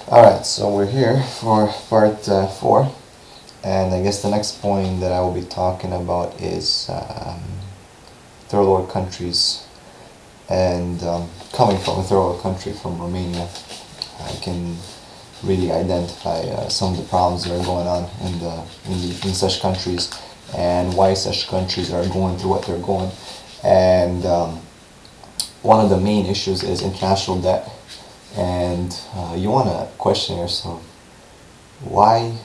Alright, so we're here for part 4, and I guess the next point that I will be talking about is third world countries. And coming from a third world country, from Romania, I can really identify some of the problems that are going on in such countries, and why such countries are going through what they're going. And one of the main issues is international debt. And you want to question yourself why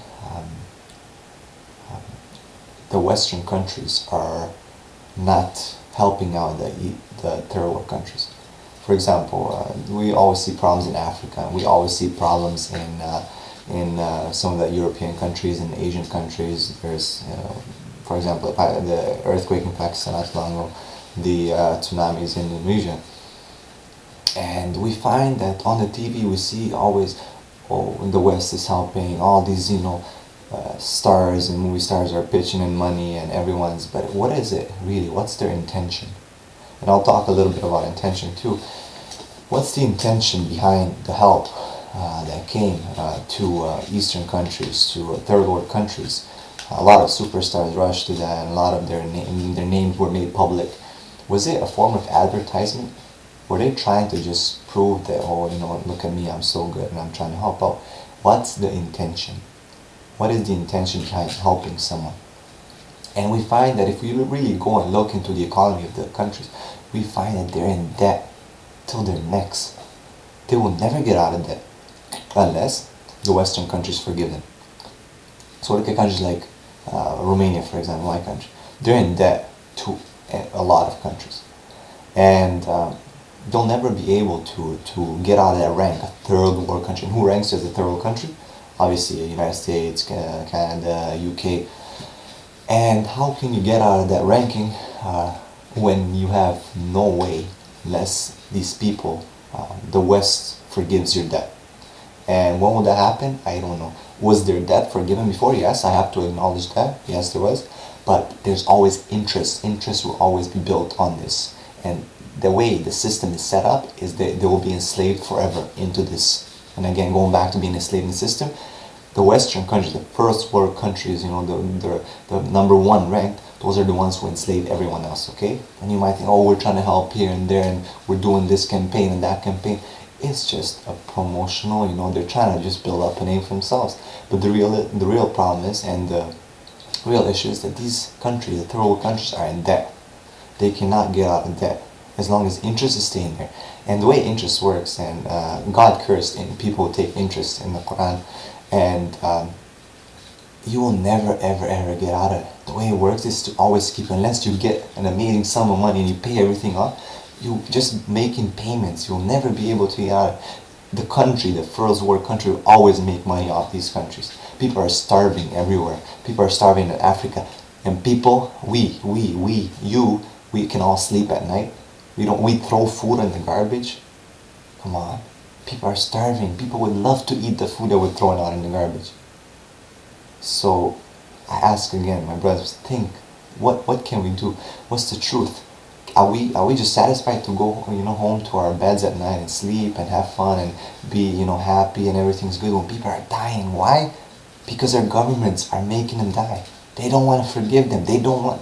the Western countries are not helping out the third world countries. For example, we always see problems in Africa. We always see problems in some of the European countries and Asian countries. There's, for example, the earthquake in Pakistan not long ago, the tsunamis in Indonesia. And we find that on the TV we see always, oh, the West is helping, all these, stars and movie stars are pitching in money and everyone's, but what is it really? What's their intention? And I'll talk a little bit about intention too. What's the intention behind the help that came to Eastern countries, to third world countries? A lot of superstars rushed to that, and a lot of their names were made public. Was it a form of advertisement? Were they trying to just prove that, oh, look at me, I'm so good and I'm trying to help out? What's the intention? What is the intention behind helping someone? And we find that if we really go and look into the economy of the countries, we find that they're in debt till their necks. They will never get out of debt unless the Western countries forgive them. So look at countries like Romania, for example, my country. They're in debt to a lot of countries. And they'll never be able to get out of that rank, a third world country. And who ranks as a third world country? Obviously, the United States, Canada, UK. And how can you get out of that ranking when you have no way, unless these people, the West, forgives your debt? And when will that happen? I don't know. Was their debt forgiven before? Yes, I have to acknowledge that. Yes, there was. But there's always interest. Interest will always be built on this. And the way the system is set up is that they will be enslaved forever into this. And again, going back to being enslaved in the system, the Western countries, the first world countries, the number one ranked, those are the ones who enslave everyone else, okay? And you might think, oh, we're trying to help here and there, and we're doing this campaign and that campaign. It's just a promotional, they're trying to just build up a name for themselves. But the real problem is, and the real issue is that these countries, the third world countries, are in debt. They cannot get out of debt as long as interest is staying there. And the way interest works, and God cursed in people who take interest in the Quran, and you will never ever get out of it. The way it works is to always keep, unless you get an amazing sum of money and you pay everything off, you just making payments, you'll never be able to get out of it. The country, the first world country, will always make money off these countries. People are starving everywhere. People are starving in Africa. And people, we can all sleep at night. We throw food in the garbage. Come on. People are starving. People would love to eat the food that we're throwing out in the garbage. So I ask again, my brothers, think, what can we do? What's the truth? Are we just satisfied to go home to our beds at night and sleep and have fun and be happy and everything's good when people are dying? Why? Because our governments are making them die. They don't want to forgive them. They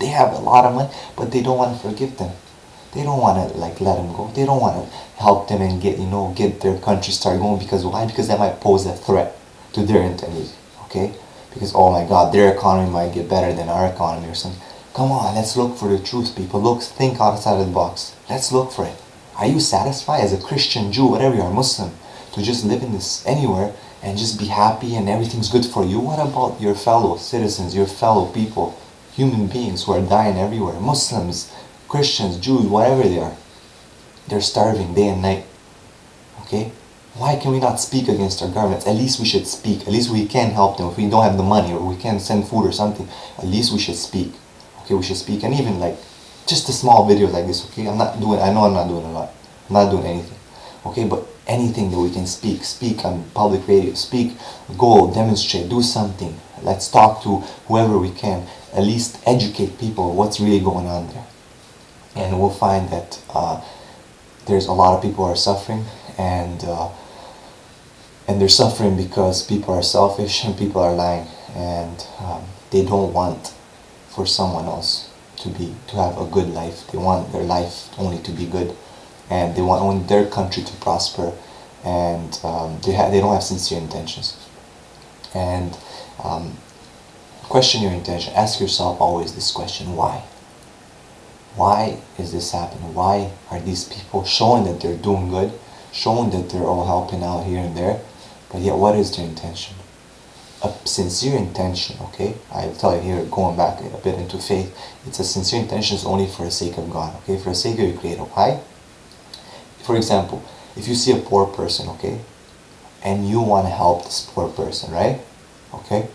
have a lot of money, but they don't want to forgive them. They don't want to let them go. They don't want to help them and get their country start going. Because why? Because that might pose a threat to their integrity. Okay? Because, oh my God, their economy might get better than our economy or something. Come on, let's look for the truth, people. Think outside of the box. Let's look for it. Are you satisfied as a Christian, Jew, whatever you are, Muslim, to just live in this anywhere and just be happy and everything's good for you? What about your fellow citizens, your fellow people, human beings who are dying everywhere? Muslims, Christians, Jews, whatever they are. They're starving day and night. Okay? Why can we not speak against our governments? At least we should speak. At least we can help them. If we don't have the money or we can't send food or something, at least we should speak. Okay, we should speak. And even just a small video like this, okay? I know I'm not doing a lot. I'm not doing anything. Okay, but anything that we can speak on public radio, go demonstrate, do something. Let's talk to whoever we can. At least educate people what's really going on there. And we'll find that there's a lot of people who are suffering, and And they're suffering because people are selfish and people are lying, and they don't want for someone else to have a good life. They want their life only to be good, and they want only their country to prosper, and they don't have sincere intentions. And question your intention. Ask yourself always this question: why? Why is this happening? Why are these people showing that they're doing good, showing that they're all helping out here and there, but yet what is their intention? A sincere intention, okay? I'll tell you here, going back a bit into faith, it's a sincere intention is only for the sake of God, okay? For the sake of your Creator. Why? For example, if you see a poor person, okay, and you want to help this poor person, right? Okay?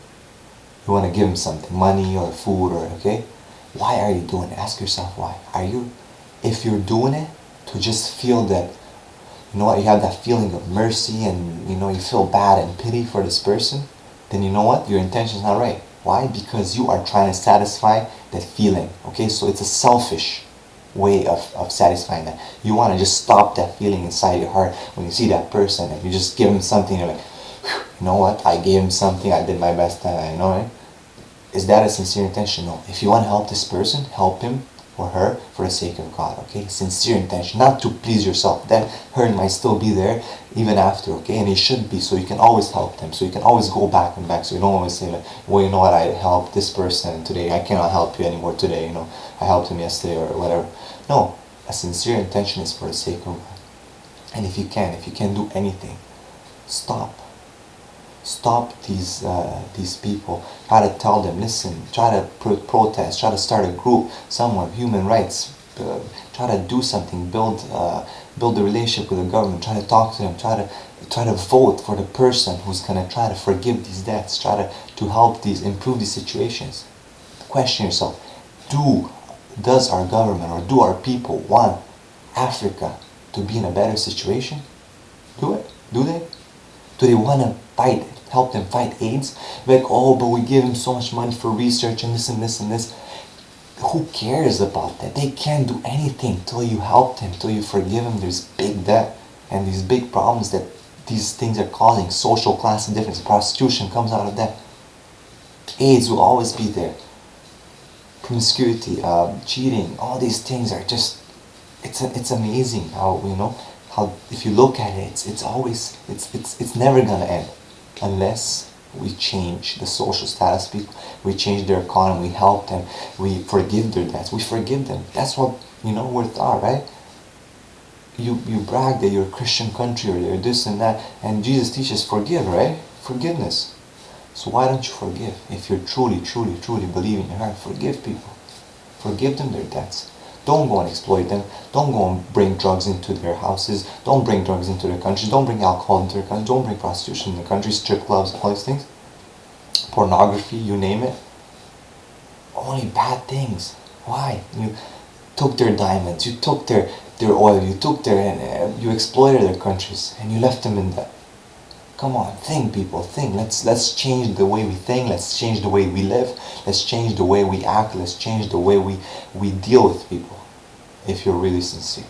You want to give him something, money or food, or okay? Why are you doing it? Ask yourself why. If you're doing it to just feel that, you know what, you have that feeling of mercy and, you know, you feel bad and pity for this person, then you know what, your intention is not right. Why? Because you are trying to satisfy that feeling, okay? So it's a selfish way of satisfying that. You want to just stop that feeling inside your heart when you see that person and you just give him something, you're like, you know what, I gave him something, I did my best, you know, right? Is that a sincere intention? No. If you want to help this person, help him or her for the sake of God, okay? Sincere intention, not to please yourself. That hurt might still be there even after, okay? And it should be, so you can always help them. So you can always go back and back. So you don't always say like, well, you know what, I helped this person today, I cannot help you anymore today, you know, I helped him yesterday or whatever. No, a sincere intention is for the sake of God. And if you can do anything, stop. Stop these people. Try to tell them, listen, try to protest, try to start a group somewhere, human rights, try to do something, build a relationship with the government, try to talk to them, try to vote for the person who's going to try to forgive these debts, try to help improve these situations. Question yourself, does our government or do our people want Africa to be in a better situation? Do it? Do they? Do they want to help them fight AIDS? Like, oh, but we give them so much money for research and this and this and this. Who cares about that? They can't do anything till you help them, till you forgive them. There's big debt and these big problems that these things are causing. Social class difference, prostitution comes out of that. AIDS will always be there. Promiscuity, cheating, all these things are just, it's amazing how, you know, how if you look at it, it's never gonna end unless we change the social status people, we change their economy, we help them, we forgive their debts, we forgive them. That's what, you know, we're taught, right? You brag that you're a Christian country or you're this and that, and Jesus teaches forgive, right? Forgiveness. So why don't you forgive? If you're truly believe in your heart, forgive people. Forgive them their debts. Don't go and exploit them. Don't go and bring drugs into their houses. Don't bring drugs into their countries. Don't bring alcohol into their countries. Don't bring prostitution in the countries, strip clubs, all these things. Pornography, you name it. Only bad things. Why? You took their diamonds, you took their oil, you took you exploited their countries, and you left them in debt. Come on, think, people, think. Let's change the way we think. Let's change the way we live. Let's change the way we act. Let's change the way we deal with people. If you're really sincere.